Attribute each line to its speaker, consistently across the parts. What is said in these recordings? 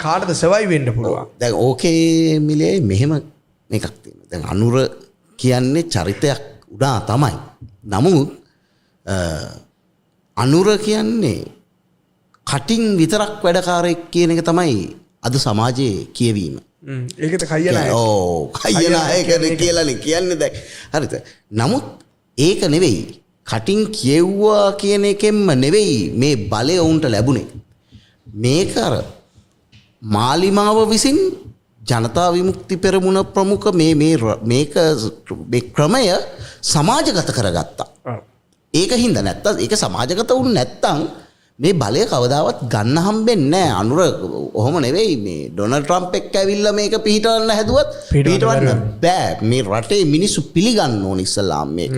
Speaker 1: කාටද සර්වයිව් වෙන්න පුළුවන්?
Speaker 2: දැන් ඕකේ මිලේ මෙහෙම එකක් තියෙනවා. දැන් අනුර කියන්නේ චරිතයක් උඩා තමයි. නමුත් අනුර කියන්නේ කටින් විතරක් වැඩකාරයෙක් කියන එක තමයි අද සමාජයේ කියවීම.
Speaker 1: ඒකද කයනා.
Speaker 2: ඔව් කයනා ඒකනේ කියලානේ කියන්නේ දැන්. හරිද? නමුත් ඒක නෙවෙයි. කටින් කියවුවා කියන එකෙන්ම නෙවෙයි මේ බලය උන්ට ලැබුණේ. මේක අර මාලිමාව විසින් ජනතා විමුක්ති පෙරමුණ ප්‍රමුඛ මේක ක්‍රමය සමාජගත කරගත්තා. ඒක හින්දා නැත්තම් ඒක සමාජගත වුණ නැත්තම් මේ බලය කවදාවත් ගන්න හම්බෙන්නේ නැහැ. අනුර ඔහොම නෙවෙයි මේ ඩොනල්ඩ් ට්‍රම්ප් එක්ක ඇවිල්ලා මේක පිහිටවන්න හැදුවත් පිහිටවන්න බෑ. මේ රටේ මිනිස්සු පිළිගන්න ඕන ඉස්සලාම් මේක.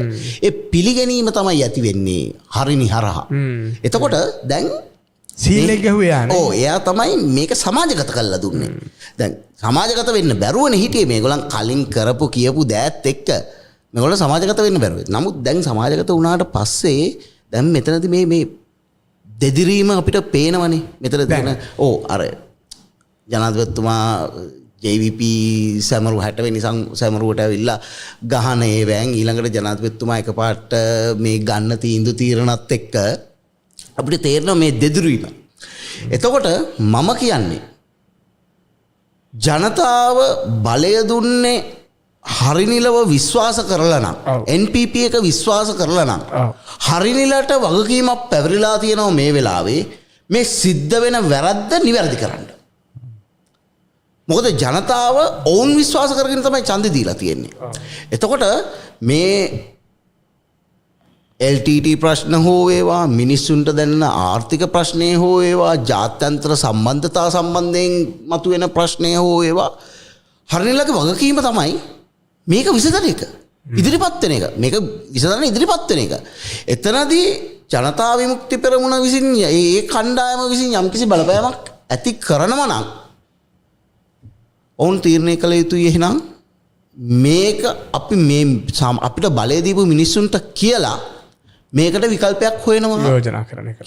Speaker 2: ඒ පිළිගැනීම තමයි ඇති වෙන්නේ හරිනි හරහා. එතකොට දැන්
Speaker 1: සීල් එක ගැහුවේ යානේ.
Speaker 2: ඔව් එයා තමයි මේක සමාජගත කරලා දුන්නේ. දැන් සමාජගත වෙන්න බැරුවනේ හිටියේ මේගොල්ලන් කලින් කරපු කියපු දෑත් එක්ක මේගොල්ලෝ සමාජගත වෙන්න බැරුව. නමුත් දැන් සමාජගත වුණාට පස්සේ දැන් මෙතනදී මේ දෙදිරීම අපිට පේනවනේ. මෙතන තියෙන අර ජනාධිපතිතුමා JVP සමරු 60 වෙනි සමරුවට ඇවිල්ලා ගහන ඒවැන් ඊළඟට ජනාධිපතිතුමා එකපාරට මේ ගන්න තීන්දුව තීරණත් එක්ක අපිට තේරෙනවා මේ දෙදිරීම. එතකොට මම කියන්නේ ජනතාව බලය දුන්නේ හරිනිලව විශ්වාස කරලා නම් NPP එක විශ්වාස කරලා නම් හරිනිලට වගකීමක් පැවරිලා තියෙනවා මේ වෙලාවේ මේ සිද්ධ වෙන වැරද්ද නිවැරදි කරන්න. මොකද ජනතාව ඔවුන් විශ්වාස කරගෙන තමයි ඡන්දෙ දීලා තියෙන්නේ. එතකොට මේ LTT ප්‍රශ්න හෝ වේවා මිනිස්සුන්ට දැනෙන ආර්ථික ප්‍රශ්නය හෝ වේවා ජාත්‍යන්තර සම්බන්ධතා සම්බන්ධයෙන් මතුවෙන ප්‍රශ්නය හෝ වේවා හරිනිලගේ වගකීම තමයි මේක විසඳන එක. ඉදිරිපත් වෙන එක. මේක විසඳන ඉදිරිපත් වෙන එක. එතනදී ජනතා විමුක්ති පෙරමුණ විසින් ඒ කණ්ඩායම විසින් යම්කිසි බලපෑමක් ඇති කරනවා නම් ඔවුන් තීරණය කළ යුතුයි එහෙනම් මේක අපි අපිට බලය දීපු මිනිස්සුන්ට කියලා මේකට විකල්පයක් හොයනවා
Speaker 1: යෝජනා කරන එක.